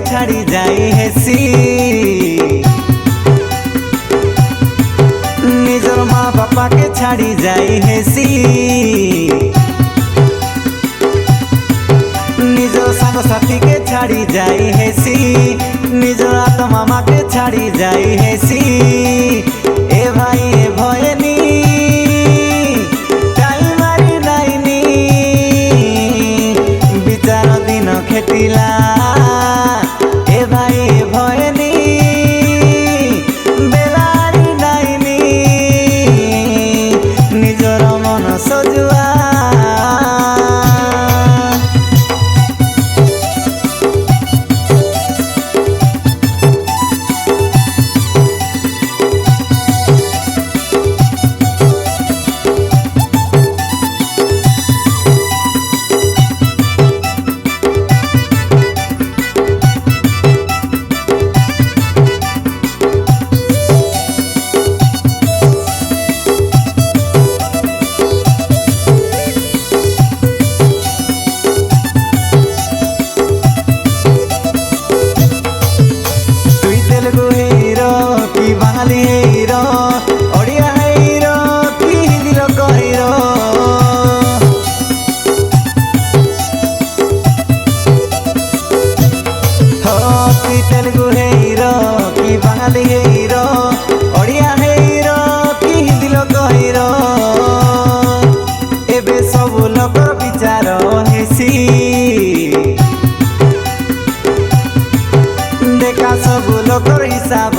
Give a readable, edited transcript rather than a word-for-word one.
छाड़ी जाई हेसी निजर माँ बापा के छाड़ी जाई हेसी निजर संग साथी के छाड़ी जाई हेसी निजर आत्मा मामा के छाड़ी जाई हेसी ए भाई ए भयनी खेटिला ए भाई ए भयनी बेलारी नाइनी निजर मन सजुआ हीरो ओडिया हीरो की हिंदी लोक हीरो हो तु तेलुगु हीरो की बांगाली हीरो ओडिया हीरो की हिंदी लोक हीरो एबे सब लोक विचार हेसी देखा सब लोकर हिसाब